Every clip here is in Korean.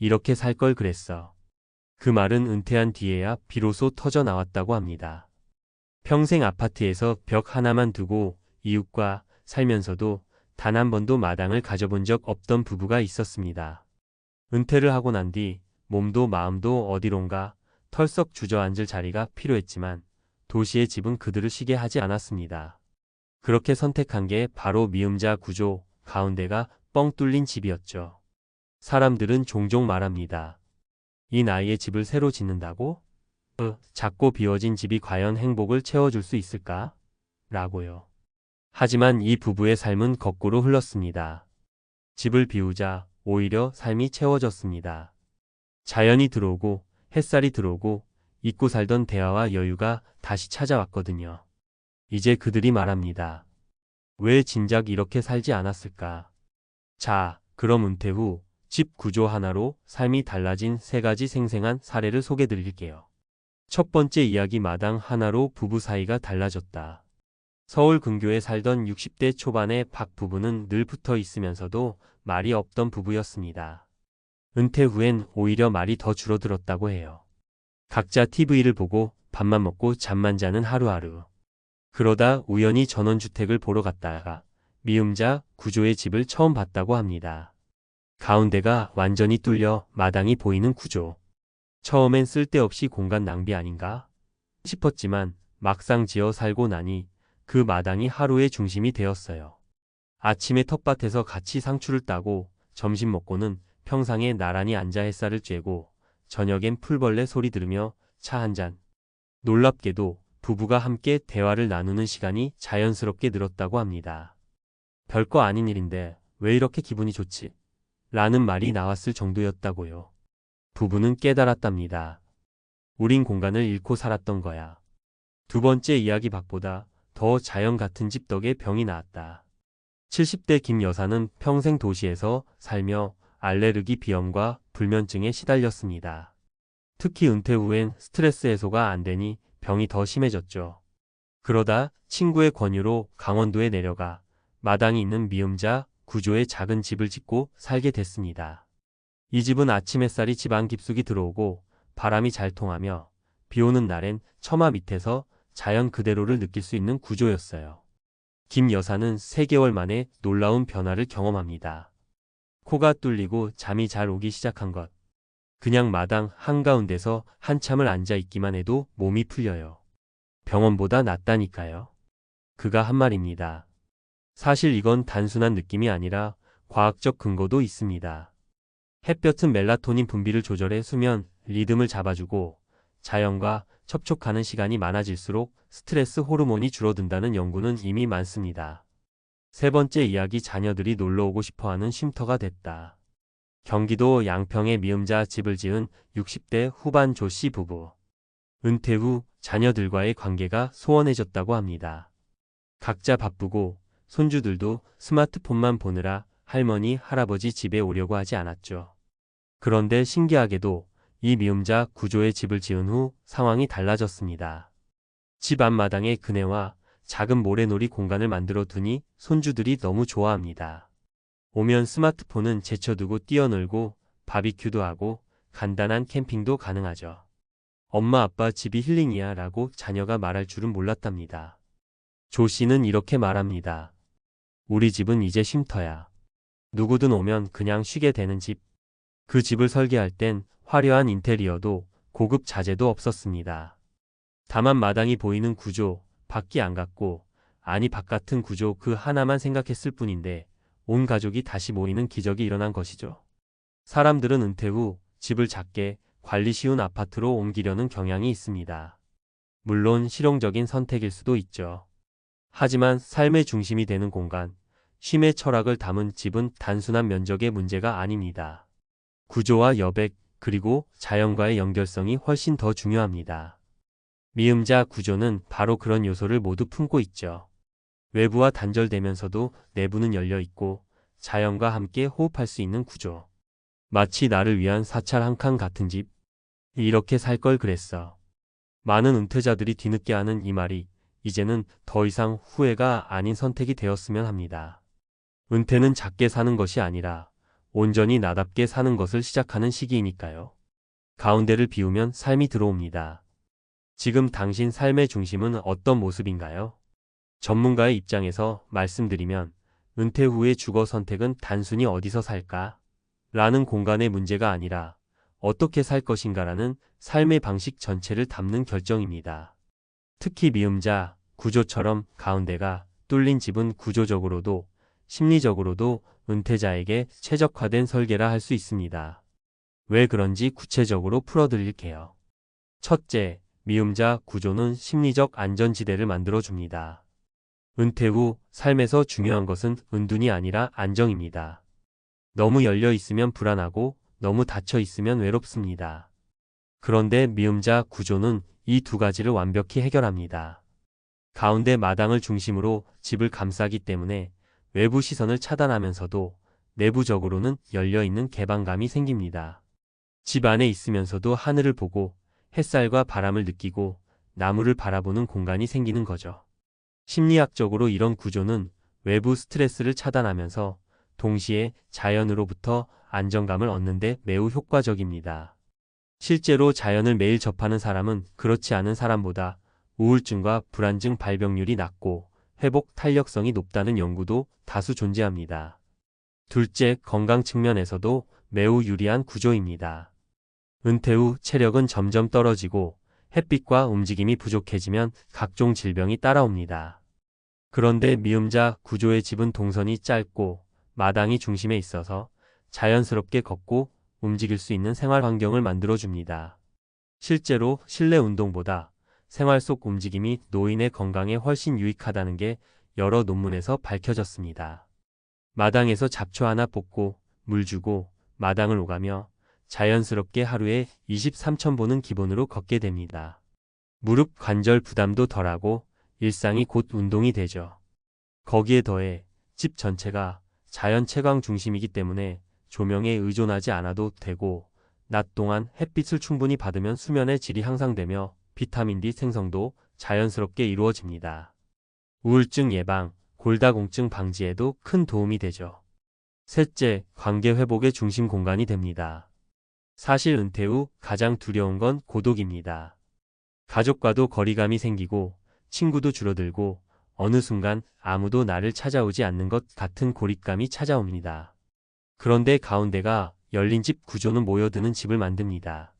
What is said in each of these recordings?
이렇게 살 걸 그랬어. 그 말은 은퇴한 뒤에야 비로소 터져 나왔다고 합니다. 평생 아파트에서 벽 하나만 두고 이웃과 살면서도 단 한 번도 마당을 가져본 적 없던 부부가 있었습니다. 은퇴를 하고 난 뒤 몸도 마음도 어디론가 털썩 주저앉을 자리가 필요했지만 도시의 집은 그들을 쉬게 하지 않았습니다. 그렇게 선택한 게 바로 미음자 구조 가운데가 뻥 뚫린 집이었죠. 사람들은 종종 말합니다. 이 나이에 집을 새로 짓는다고? 작고 비워진 집이 과연 행복을 채워줄 수 있을까? 라고요. 하지만 이 부부의 삶은 거꾸로 흘렀습니다. 집을 비우자 오히려 삶이 채워졌습니다. 자연이 들어오고 햇살이 들어오고 잊고 살던 대화와 여유가 다시 찾아왔거든요. 이제 그들이 말합니다. 왜 진작 이렇게 살지 않았을까? 자, 그럼 은퇴 후 집 구조 하나로 삶이 달라진 3가지 생생한 사례를 소개해 드릴게요. 첫 번째 이야기 마당 하나로 부부 사이가 달라졌다. 서울 근교에 살던 60대 초반의 박 부부는 늘 붙어 있으면서도 말이 없던 부부였습니다. 은퇴 후엔 오히려 말이 더 줄어들었다고 해요. 각자 TV를 보고 밥만 먹고 잠만 자는 하루하루. 그러다 우연히 전원주택을 보러 갔다가 미음자 구조의 집을 처음 봤다고 합니다. 가운데가 완전히 뚫려 마당이 보이는 구조. 처음엔 쓸데없이 공간 낭비 아닌가 싶었지만 막상 지어 살고 나니 그 마당이 하루의 중심이 되었어요. 아침에 텃밭에서 같이 상추를 따고 점심 먹고는 평상에 나란히 앉아 햇살을 쬐고 저녁엔 풀벌레 소리 들으며 차 한 잔. 놀랍게도 부부가 함께 대화를 나누는 시간이 자연스럽게 늘었다고 합니다. 별거 아닌 일인데 왜 이렇게 기분이 좋지? 라는 말이 나왔을 정도였다고요. 부부는 깨달았답니다. 우린 공간을 잃고 살았던 거야. 두 번째 이야기 박보다 더 자연 같은 집 덕에 병이 나았다. 70대 김 여사는 평생 도시에서 살며 알레르기 비염과 불면증에 시달렸습니다. 특히 은퇴 후엔 스트레스 해소가 안 되니 병이 더 심해졌죠. 그러다 친구의 권유로 강원도에 내려가 마당이 있는 미음자 구조의 작은 집을 짓고 살게 됐습니다. 이 집은 아침 햇살이 집 안 깊숙이 들어오고 바람이 잘 통하며 비 오는 날엔 처마 밑에서 자연 그대로를 느낄 수 있는 구조였어요. 김 여사는 3개월 만에 놀라운 변화를 경험합니다. 코가 뚫리고 잠이 잘 오기 시작한 것. 그냥 마당 한가운데서 한참을 앉아 있기만 해도 몸이 풀려요. 병원보다 낫다니까요. 그가 한 말입니다. 사실 이건 단순한 느낌이 아니라 과학적 근거도 있습니다. 햇볕은 멜라토닌 분비를 조절해 수면 리듬을 잡아주고 자연과 접촉하는 시간이 많아질수록 스트레스 호르몬이 줄어든다는 연구는 이미 많습니다. 세 번째 이야기 자녀들이 놀러오고 싶어하는 쉼터가 됐다. 경기도 양평에 미음자 집을 지은 60대 후반 조 씨 부부. 은퇴 후 자녀들과의 관계가 소원해졌다고 합니다. 각자 바쁘고 손주들도 스마트폰만 보느라 할머니, 할아버지 집에 오려고 하지 않았죠. 그런데 신기하게도 이 미음자 구조의 집을 지은 후 상황이 달라졌습니다. 집 앞마당에 그네와 작은 모래놀이 공간을 만들어 두니 손주들이 너무 좋아합니다. 오면 스마트폰은 제쳐두고 뛰어놀고 바비큐도 하고 간단한 캠핑도 가능하죠. 엄마 아빠 집이 힐링이야 라고 자녀가 말할 줄은 몰랐답니다. 조 씨는 이렇게 말합니다. 우리 집은 이제 쉼터야. 누구든 오면 그냥 쉬게 되는 집. 그 집을 설계할 땐 화려한 인테리어도 고급 자재도 없었습니다. 다만 마당이 보이는 구조, 밖이 안 같고 아니 바깥은 구조 그 하나만 생각했을 뿐인데 온 가족이 다시 모이는 기적이 일어난 것이죠. 사람들은 은퇴 후 집을 작게 관리 쉬운 아파트로 옮기려는 경향이 있습니다. 물론 실용적인 선택일 수도 있죠. 하지만 삶의 중심이 되는 공간, 쉼의 철학을 담은 집은 단순한 면적의 문제가 아닙니다. 구조와 여백, 그리고 자연과의 연결성이 훨씬 더 중요합니다. 미음자 구조는 바로 그런 요소를 모두 품고 있죠. 외부와 단절되면서도 내부는 열려 있고 자연과 함께 호흡할 수 있는 구조. 마치 나를 위한 사찰 한 칸 같은 집. 이렇게 살 걸 그랬어. 많은 은퇴자들이 뒤늦게 하는 이 말이 이제는 더 이상 후회가 아닌 선택이 되었으면 합니다. 은퇴는 작게 사는 것이 아니라 온전히 나답게 사는 것을 시작하는 시기이니까요. 가운데를 비우면 삶이 들어옵니다. 지금 당신 삶의 중심은 어떤 모습인가요? 전문가의 입장에서 말씀드리면 은퇴 후의 주거 선택은 단순히 어디서 살까? 라는 공간의 문제가 아니라 어떻게 살 것인가라는 삶의 방식 전체를 담는 결정입니다. 특히 미음자 구조처럼 가운데가 뚫린 집은 구조적으로도 심리적으로도 은퇴자에게 최적화된 설계라 할 수 있습니다. 왜 그런지 구체적으로 풀어드릴게요. 첫째, 미음자 구조는 심리적 안전지대를 만들어줍니다. 은퇴 후 삶에서 중요한 것은 은둔이 아니라 안정입니다. 너무 열려 있으면 불안하고 너무 닫혀 있으면 외롭습니다. 그런데 미음자 구조는 이 두 가지를 완벽히 해결합니다. 가운데 마당을 중심으로 집을 감싸기 때문에 외부 시선을 차단하면서도 내부적으로는 열려있는 개방감이 생깁니다. 집 안에 있으면서도 하늘을 보고 햇살과 바람을 느끼고 나무를 바라보는 공간이 생기는 거죠. 심리학적으로 이런 구조는 외부 스트레스를 차단하면서 동시에 자연으로부터 안정감을 얻는데 매우 효과적입니다. 실제로 자연을 매일 접하는 사람은 그렇지 않은 사람보다 우울증과 불안증 발병률이 낮고 회복 탄력성이 높다는 연구도 다수 존재합니다. 둘째, 건강 측면에서도 매우 유리한 구조입니다. 은퇴 후 체력은 점점 떨어지고 햇빛과 움직임이 부족해지면 각종 질병이 따라옵니다. 그런데 미음자 구조의 집은 동선이 짧고 마당이 중심에 있어서 자연스럽게 걷고 움직일 수 있는 생활 환경을 만들어줍니다. 실제로 실내 운동보다 생활 속 움직임이 노인의 건강에 훨씬 유익하다는 게 여러 논문에서 밝혀졌습니다. 마당에서 잡초 하나 뽑고 물 주고 마당을 오가며 자연스럽게 하루에 23,000보는 기본으로 걷게 됩니다. 무릎 관절 부담도 덜하고 일상이 곧 운동이 되죠. 거기에 더해 집 전체가 자연 채광 중심이기 때문에 조명에 의존하지 않아도 되고 낮 동안 햇빛을 충분히 받으면 수면의 질이 향상되며 비타민 D 생성도 자연스럽게 이루어집니다. 우울증 예방, 골다공증 방지에도 큰 도움이 되죠. 셋째, 관계 회복의 중심 공간이 됩니다. 사실 은퇴 후 가장 두려운 건 고독입니다. 가족과도 거리감이 생기고 친구도 줄어들고 어느 순간 아무도 나를 찾아오지 않는 것 같은 고립감이 찾아옵니다. 그런데 가운데가 열린 집 구조는 모여드는 집을 만듭니다.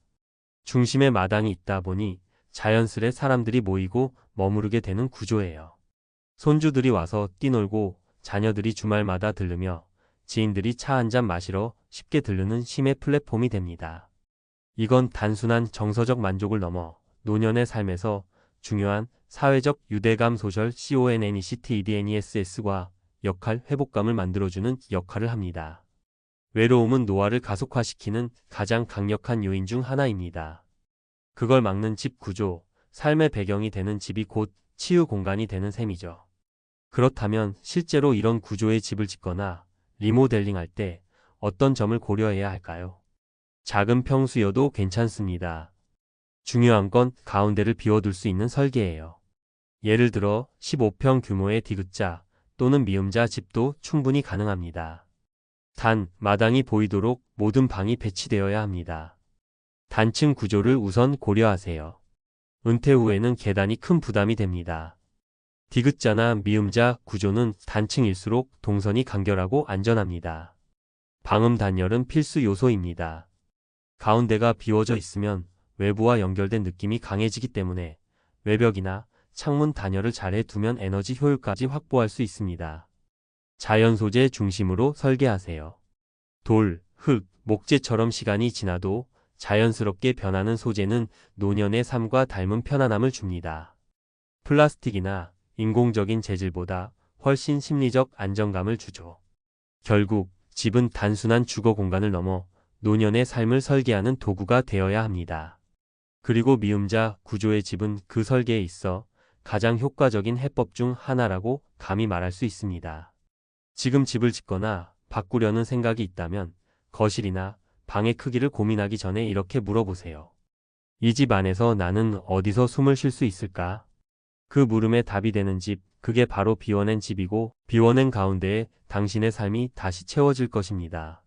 중심에 마당이 있다 보니 자연스레 사람들이 모이고 머무르게 되는 구조예요. 손주들이 와서 뛰놀고 자녀들이 주말마다 들르며 지인들이 차 한잔 마시러 쉽게 들르는 쉼의 플랫폼이 됩니다. 이건 단순한 정서적 만족을 넘어 노년의 삶에서 중요한 사회적 유대감 소셜 CONNECTEDNESS과 역할 회복감을 만들어주는 역할을 합니다. 외로움은 노화를 가속화시키는 가장 강력한 요인 중 하나입니다. 그걸 막는 집 구조, 삶의 배경이 되는 집이 곧 치유 공간이 되는 셈이죠. 그렇다면 실제로 이런 구조의 집을 짓거나 리모델링할 때 어떤 점을 고려해야 할까요? 작은 평수여도 괜찮습니다. 중요한 건 가운데를 비워둘 수 있는 설계예요. 예를 들어 15평 규모의 디귿자 또는 미음자 집도 충분히 가능합니다. 단, 마당이 보이도록 모든 방이 배치되어야 합니다. 단층 구조를 우선 고려하세요. 은퇴 후에는 계단이 큰 부담이 됩니다. 디귿자나 미음자 구조는 단층일수록 동선이 간결하고 안전합니다. 방음 단열은 필수 요소입니다. 가운데가 비워져 있으면 외부와 연결된 느낌이 강해지기 때문에 외벽이나 창문 단열을 잘 해두면 에너지 효율까지 확보할 수 있습니다. 자연 소재 중심으로 설계하세요. 돌, 흙, 목재처럼 시간이 지나도 자연스럽게 변하는 소재는 노년의 삶과 닮은 편안함을 줍니다. 플라스틱이나 인공적인 재질보다 훨씬 심리적 안정감을 주죠. 결국 집은 단순한 주거 공간을 넘어 노년의 삶을 설계하는 도구가 되어야 합니다. 그리고 미음자 구조의 집은 그 설계에 있어 가장 효과적인 해법 중 하나라고 감히 말할 수 있습니다. 지금 집을 짓거나 바꾸려는 생각이 있다면 거실이나 방의 크기를 고민하기 전에 이렇게 물어보세요. 이 집 안에서 나는 어디서 숨을 쉴 수 있을까? 그 물음에 답이 되는 집, 그게 바로 비워낸 집이고 비워낸 가운데에 당신의 삶이 다시 채워질 것입니다.